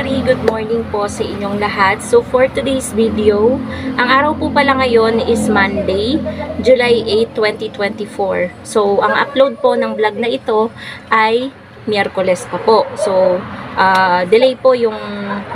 kasari, good morning po sa inyong lahat. So for today's video, ang araw po pala ngayon is Monday, July 8, 2024. So ang upload po ng vlog na ito ay Miyerkules pa po. So delay po yung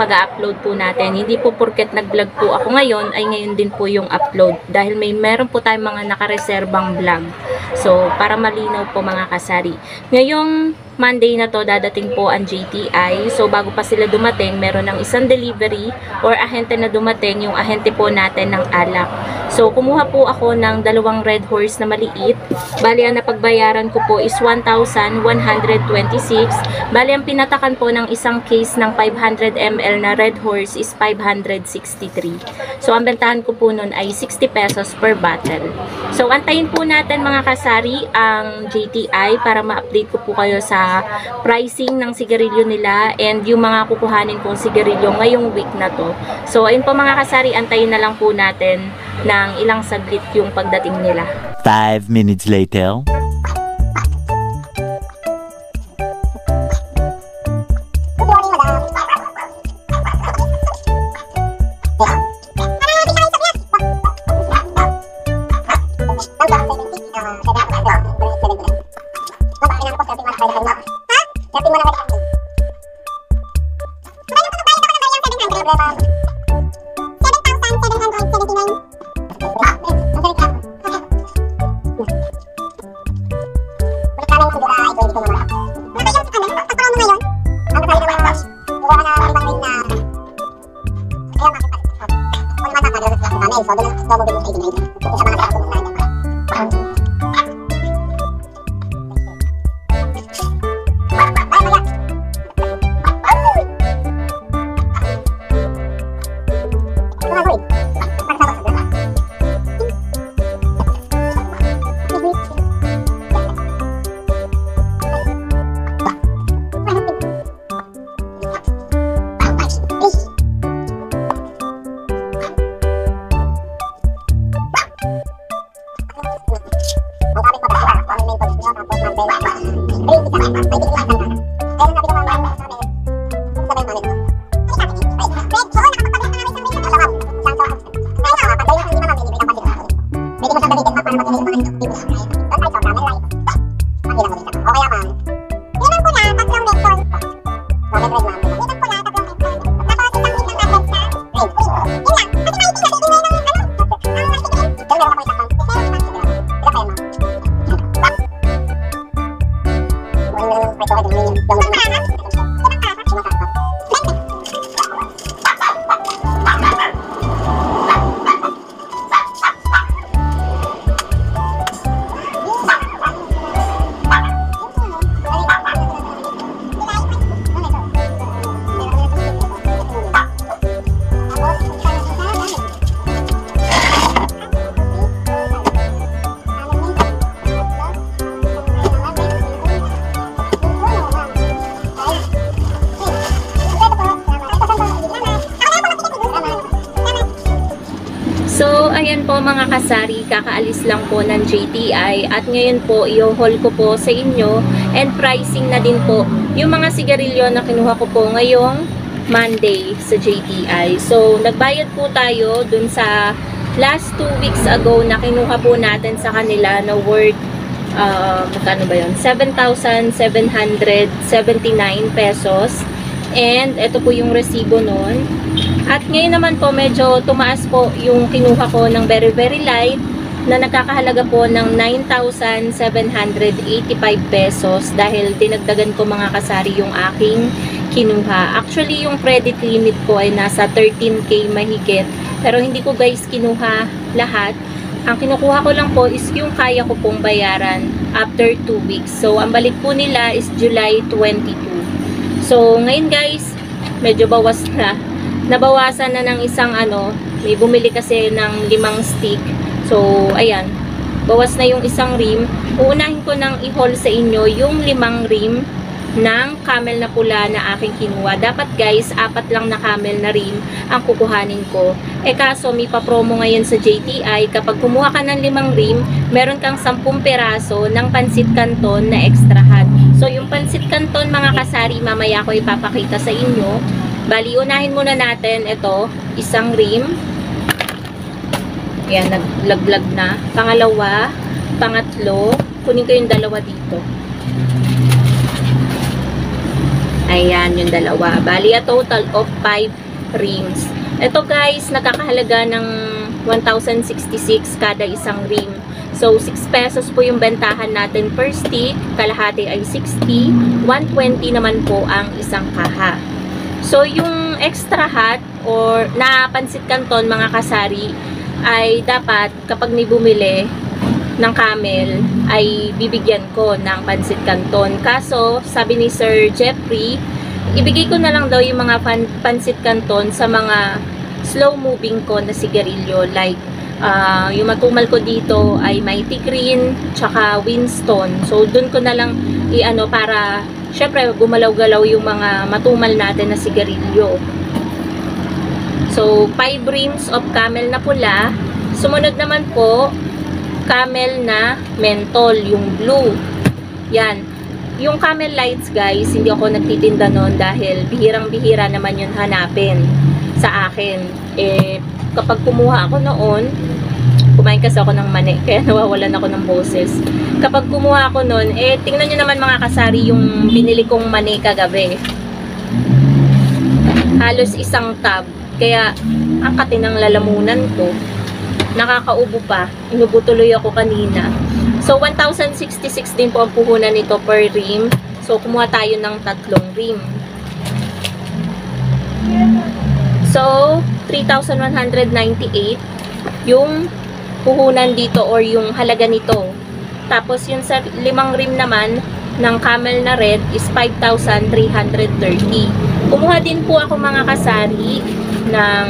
pag-upload po natin. Hindi po porket nag-vlog po ako ngayon ay ngayon din po yung upload. Dahil meron po tayong mga nakareserbang vlog. So para malinaw po mga kasari. Ngayong Monday na to, dadating po ang JTI. So, bago pa sila dumating, meron ng isang delivery or ahente na dumating, yung ahente po natin ng alak. So, kumuha po ako ng 2 red horse na maliit. Bali, ang napagbayaran ko po is 1,126. Bali, ang pinatakan po ng isang case ng 500 ml na red horse is 563. So, ang bentahan ko po nun ay 60 pesos per bottle. So, antayin po natin mga kasari ang JTI para ma-update ko po kayo sa pricing ng sigarilyo nila and yung mga kukuhanin kong sigarilyo ngayong week na to. So, ayun po mga kasari, antayin na lang po natin ng ilang saglit yung pagdating nila. 5 minutes later. So, ayan po mga kasari, kakaalis lang po ng JTI at ngayon po, i-haul ko po sa inyo and pricing na din po yung mga sigarilyo na kinuha ko po ngayong Monday sa JTI. So, nagbayad po tayo dun sa last 2 weeks ago na kinuha po natin sa kanila na worth, magkano ba yun? 7,779 pesos. And ito po yung resibo nun. At ngayon naman po medyo tumaas po yung kinuha ko ng very very light na nagkakahalaga po ng 9,785 pesos dahil dinagdagan ko mga kasari yung aking kinuha. Actually yung credit limit ko ay nasa 13k mahigit pero hindi ko guys kinuha lahat. Ang kinukuha ko lang po is yung kaya ko pong bayaran after 2 weeks. So ang balik po nila is July 22. So, ngayon guys, medyo bawas na. Nabawasan na ng isang may bumili kasi ng 5 stick. So, ayan. Bawas na yung isang rim. Uunahin ko nang i-haul sa inyo yung 5 rim ng camel na pula na aking kinuha. Dapat guys, 4 lang na camel na rim ang kukuhanin ko. Eh kaso, may pa-promo ngayon sa JTI. Kapag kumuha ka ng 5 rim, meron kang 10 peraso ng pansit canton na extra hot. So, yung pansit canton mga kasari, mamaya ko ipapakita sa inyo. Bali, unahin muna natin ito, isang rim. Ayan, naglaglag na. Pangalawa, pangatlo, kunin ko yung dalawa dito. Ayan, yung dalawa. Bali, a total of 5 rims. Ito guys, nakakahalaga ng 1,066 kada isang rim. So, 6 pesos po yung bentahan natin per stick. Kalahati ay 60. 120 naman po ang isang kaha. So, yung extra hot or na pansit canton mga kasari ay dapat kapag may bumili ng camel ay bibigyan ko ng pansit canton. Kaso, sabi ni Sir Jeffrey, ibigay ko na lang daw yung mga pansit canton sa mga slow moving ko na sigarilyo. Like, yung matumal ko dito ay Mighty Green tsaka Winston. So, dun ko na lang i-ano para syempre gumalaw-galaw yung mga matumal natin na sigarilyo. So, 5 rims of camel na pula. Sumunod naman po, camel na mentol, yung blue. Yan. Yung camel lights guys, hindi ako nagtitinda nun dahil bihirang-bihira naman yun hanapin sa akin. Eh, kapag kumuha ako noon, kumain kasi ako ng mani, kaya nawawalan ako ng boses. Kapag kumuha ako noon, eh, tingnan nyo naman mga kasari yung binili kong mani kagabi. Halos isang tab. Kaya, ang katinang lalamunan ko. Nakakaubo pa. Inubo tuloy ako kanina. So, 1,066 din po ang puhunan nito per rim. So, kumuha tayo ng 3 rim. So, 3,198 yung puhunan dito or yung halaga nito. Tapos, yung sa 5 rim naman ng camel na red is 5,330. Kumuha din po ako mga kasari ng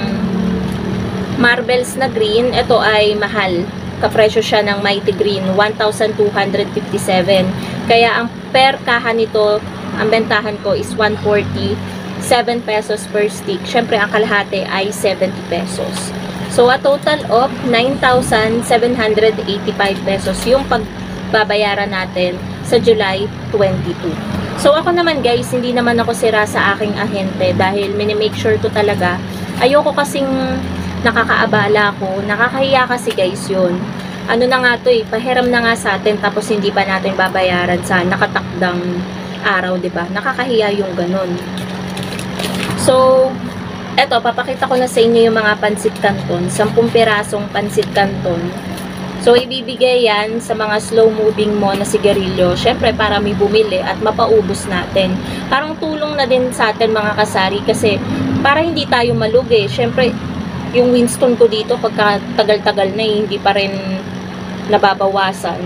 marbles na green. Ito ay mahal. Kapresyo siya ng Mighty Green, 1,257. Kaya ang per kaha nito, ang bentahan ko is 140, 7 pesos per stick. Syempre, ang kalahati ay 70 pesos. So, a total of 9,785 pesos yung pagbabayaran natin sa July 22. So, ako naman guys, hindi naman ako sira sa aking ahente dahil minimake sure ko talaga. Ayoko kasing nakakaabala ko. Nakakahiya kasi guys yun. Ano na nga to eh, pahiram na nga sa atin tapos hindi pa natin babayaran sa nakatakdang araw, 'di ba? Nakakahiya yung ganun. So, eto, papakita ko na sa inyo yung mga pansit canton. 10 pirasong pansit canton. So, ibibigay yan sa mga slow-moving mo na sigarilyo. Syempre, para may bumili at mapaubos natin. Parang tulong na din sa atin mga kasari kasi para hindi tayo malugi. Syempre, yung Winston ko dito, pagka tagal-tagal na hindi pa rin nababawasan.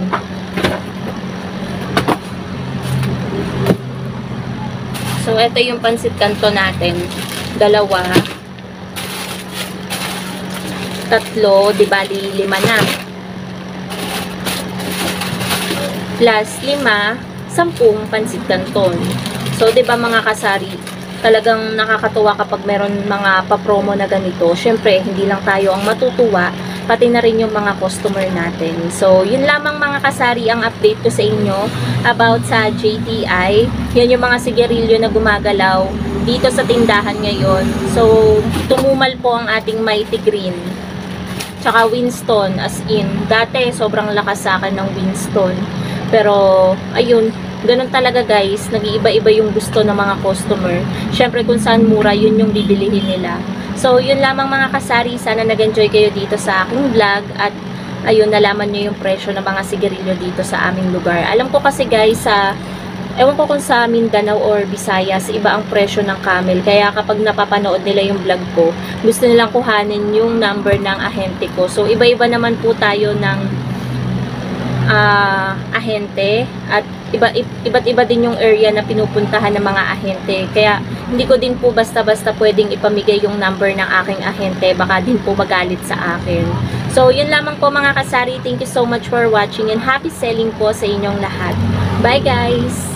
So, ito yung pansit canton natin. 2, 3, di bali 5 na. Plus 5, 10 pansit canton. So, di ba mga kasari, talagang nakakatuwa kapag meron mga pa-promo na ganito. Syempre, hindi lang tayo ang matutuwa, pati na rin yung mga customer natin. So, yun lamang mga kasari ang update ko sa inyo about sa JTI. Yan yung mga sigarilyo na gumagalaw dito sa tindahan ngayon. So, tumumal po ang ating Mighty Green. Tsaka Winston, as in, dati sobrang lakas sa akin ng Winston. Pero, ayun, ganun talaga guys, nag-iiba-iba yung gusto ng mga customer. Syempre kung saan mura, yun yung bibilihin nila. So, yun lamang mga kasari, sana nag-enjoy kayo dito sa aking vlog at ayun, nalaman nyo yung presyo ng mga sigarilyo dito sa aming lugar. Alam ko kasi guys, ewan ko kung sa Mindanao or Visayas, iba ang presyo ng camel. Kaya kapag napapanood nila yung vlog ko, gusto nilang kuhanin yung number ng ahente ko. So, iba-iba naman po tayo ng ahente at iba't iba din yung area na pinupuntahan ng mga ahente. Kaya hindi ko din po basta-basta pwedeng ipamigay yung number ng aking ahente. Baka din po magalit sa akin. So, yun lamang po mga kasari. Thank you so much for watching and happy selling po sa inyong lahat. Bye guys!